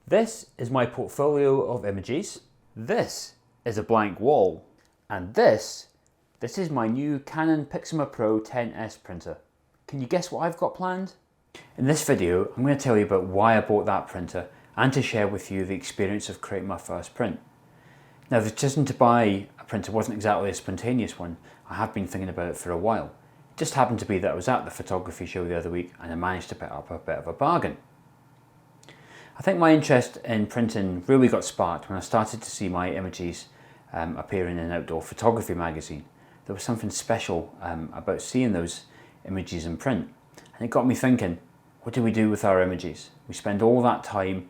This is my portfolio of images. This is a blank wall. And this is my new Canon Pixma Pro-10s printer. Can you guess what I've got planned? In this video, I'm going to tell you about why I bought that printer and to share with you the experience of creating my first print. Now, the decision to buy a printer wasn't exactly a spontaneous one. I have been thinking about it for a while. It just happened to be that I was at the photography show the other week and I managed to pick up a bit of a bargain. I think my interest in printing really got sparked when I started to see my images appearing in an outdoor photography magazine. There was something special about seeing those images in print, and it got me thinking, what do we do with our images? We spend all that time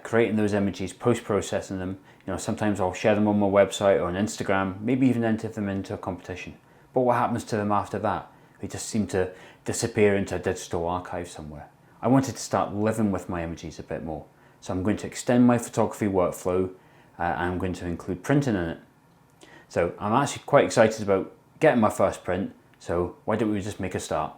creating those images, post-processing them. You know, sometimes I'll share them on my website or on Instagram, maybe even enter them into a competition. But what happens to them after that? They just seem to disappear into a digital archive somewhere. I wanted to start living with my images a bit more. So I'm going to extend my photography workflow and I'm going to include printing in it. So I'm actually quite excited about getting my first print. So why don't we just make a start?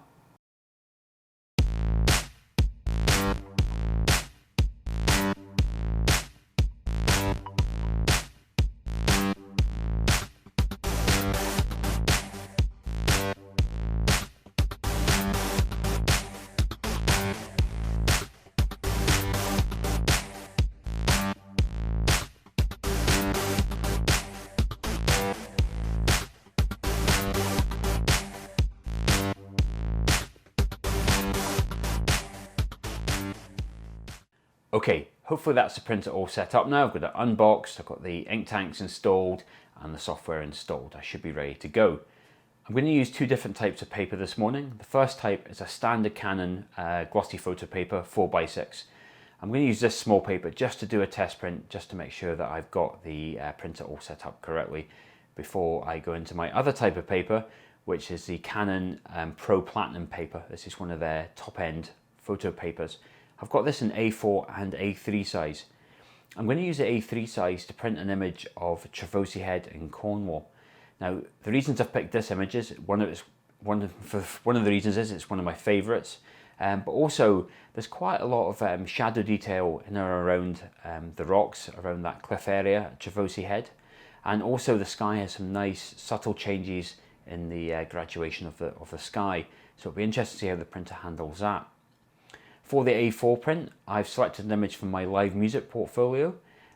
Okay, hopefully that's the printer all set up now. I've got it unboxed, I've got the ink tanks installed and the software installed. I should be ready to go. I'm going to use two different types of paper this morning. The first type is a standard Canon glossy photo paper, 4x6. I'm going to use this small paper just to do a test print, just to make sure that I've got the printer all set up correctly before I go into my other type of paper, which is the Canon Pro Platinum paper. This is one of their top-end photo papers. I've got this in A4 and A3 size. I'm going to use the A3 size to print an image of Trevosey Head in Cornwall. Now, the reasons I've picked this image is one of the reasons is it's one of my favourites, but also there's quite a lot of shadow detail in or around the rocks around that cliff area at Trevosey Head, and also the sky has some nice subtle changes in the graduation of the sky. So it'll be interesting to see how the printer handles that. For the A4 print, I've selected an image from my live music portfolio.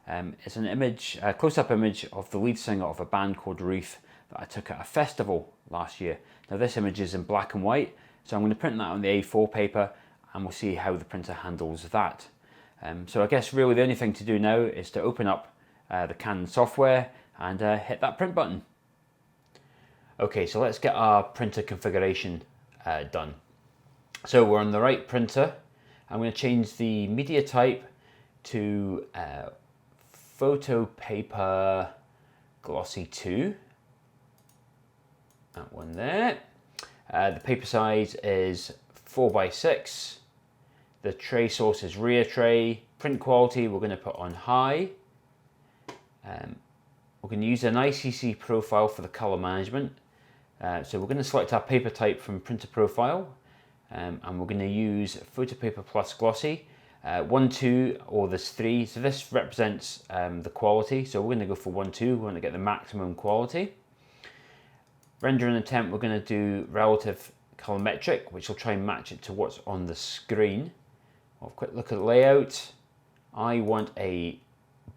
It's an image, a close-up image of the lead singer of a band called Reef that I took at a festival last year. Now this image is in black and white, so I'm going to print that on the A4 paper and we'll see how the printer handles that. So I guess really the only thing to do now is to open up the Canon software and hit that print button. Okay, so let's get our printer configuration done. So we're on the right printer. I'm going to change the media type to photo paper glossy 2. That one there. The paper size is 4x6. The tray source is rear tray. Print quality we're going to put on high. We're going to use an ICC profile for the color management. So we're going to select our paper type from printer profile. And we're going to use Photo Paper Plus Glossy, 1, 2, or there's 3. So this represents the quality. So we're going to go for 1, 2. We want to get the maximum quality. Rendering attempt, we're going to do relative colorimetric, which will try and match it to what's on the screen. We'll have a quick look at the layout. I want a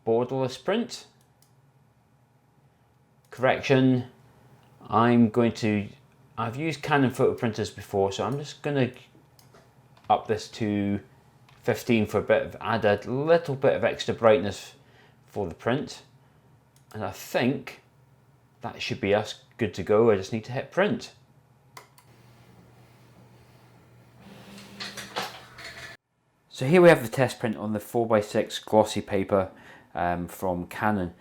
borderless print. Correction, I've used Canon photo printers before, so I'm just going to up this to 15 for add a little bit of extra brightness for the print. And I think that should be us good to go. I just need to hit print. So here we have the test print on the 4x6 glossy paper from Canon.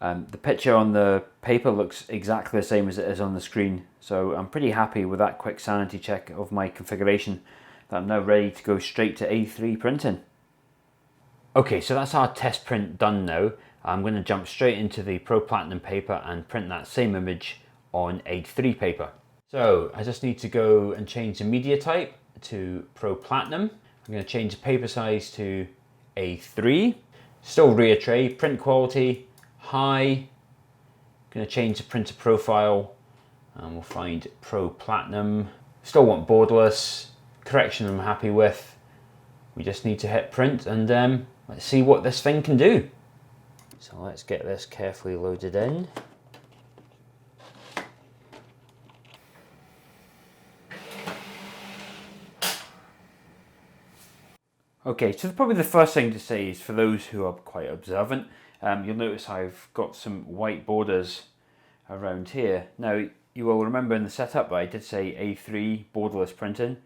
The picture on the paper looks exactly the same as it is on the screen, so I'm pretty happy with that quick sanity check of my configuration that I'm now ready to go straight to A3 printing. Okay, so that's our test print done now. I'm going to jump straight into the Pro Platinum paper and print that same image on A3 paper. So I just need to go and change the media type to Pro Platinum. I'm going to change the paper size to A3. Still rear tray, print quality, high. Going to change the printer profile and we'll find Pro Platinum. Still want borderless, correction I'm happy with. We just need to hit print and let's see what this thing can do. So let's get this carefully loaded in. Okay, so probably the first thing to say is for those who are quite observant, you'll notice I've got some white borders around here. Now, you will remember in the setup I did say A3 borderless printing.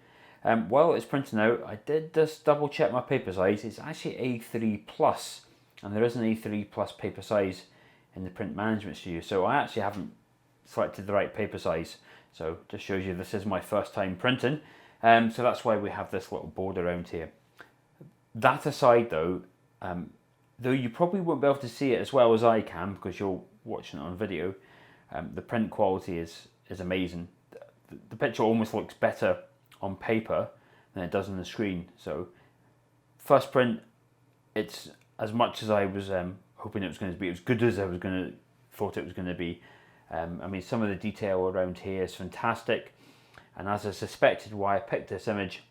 While it's printing out, I did just double check my paper size. It's actually A3 plus, and there is an A3 plus paper size in the print management studio. So I actually haven't selected the right paper size. So just shows you this is my first time printing. So that's why we have this little border around here. That aside though, though you probably won't be able to see it as well as I can because you're watching it on video, the print quality is amazing. The picture almost looks better on paper than it does on the screen. So first print, it's as much as I was hoping it was going to be, as good as I was thought it was going to be. I mean, some of the detail around here is fantastic, and as I suspected why I picked this image,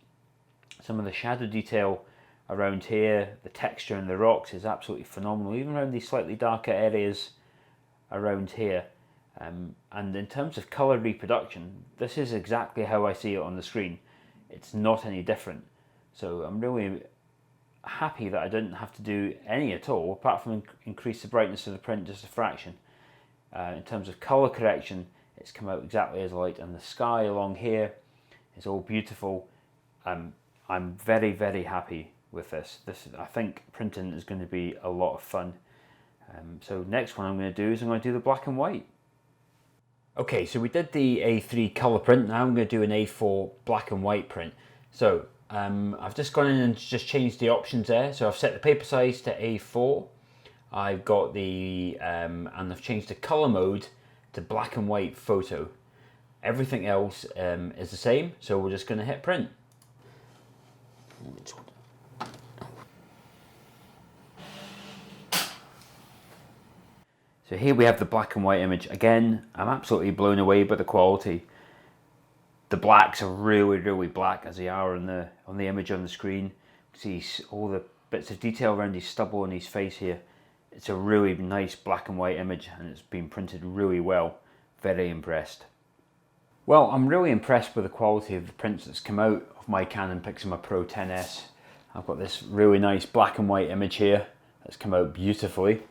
some of the shadow detail around here, the texture in the rocks is absolutely phenomenal, even around these slightly darker areas around here. And in terms of colour reproduction, this is exactly how I see it on the screen. It's not any different. So I'm really happy that I didn't have to do any at all, apart from increase the brightness of the print just a fraction. In terms of colour correction, it's come out exactly as I liked, and the sky along here is all beautiful. I'm very, very happy with this. I think printing is going to be a lot of fun. So next one I'm going to do is I'm going to do the black and white. Okay, so we did the A3 colour print, now I'm going to do an A4 black and white print. So I've just gone in and just changed the options there. So I've set the paper size to A4. I've got the, and I've changed the colour mode to black and white photo. Everything else is the same, so we're just going to hit print. So here we have the black and white image. Again, I'm absolutely blown away by the quality. The blacks are really, really black as they are on the image on the screen. See all the bits of detail around his stubble and his face here. It's a really nice black and white image, and it's been printed really well. Very impressed. Well, I'm really impressed with the quality of the prints that's come out of my Canon Pixma Pro-10s. I've got this really nice black and white image here that's come out beautifully.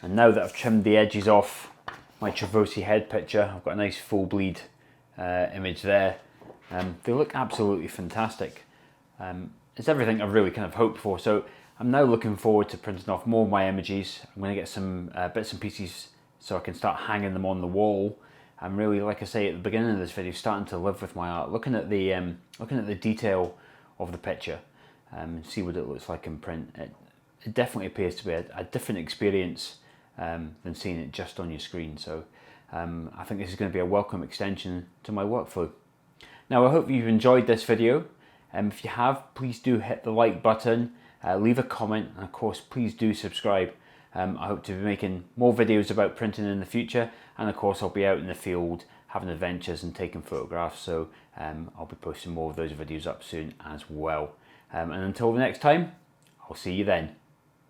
And now that I've trimmed the edges off my Travosi head picture, I've got a nice full bleed image there. They look absolutely fantastic. It's everything I've really kind of hoped for. So I'm now looking forward to printing off more of my images. I'm going to get some bits and pieces so I can start hanging them on the wall. I'm really, like I say at the beginning of this video, starting to live with my art, looking at the detail of the picture and see what it looks like in print. It definitely appears to be a different experience than seeing it just on your screen. So I think this is going to be a welcome extension to my workflow. Now I hope you've enjoyed this video. If you have, please do hit the like button, leave a comment, and of course please do subscribe. I hope to be making more videos about printing in the future, and of course I'll be out in the field having adventures and taking photographs, so I'll be posting more of those videos up soon as well. And until the next time, I'll see you then.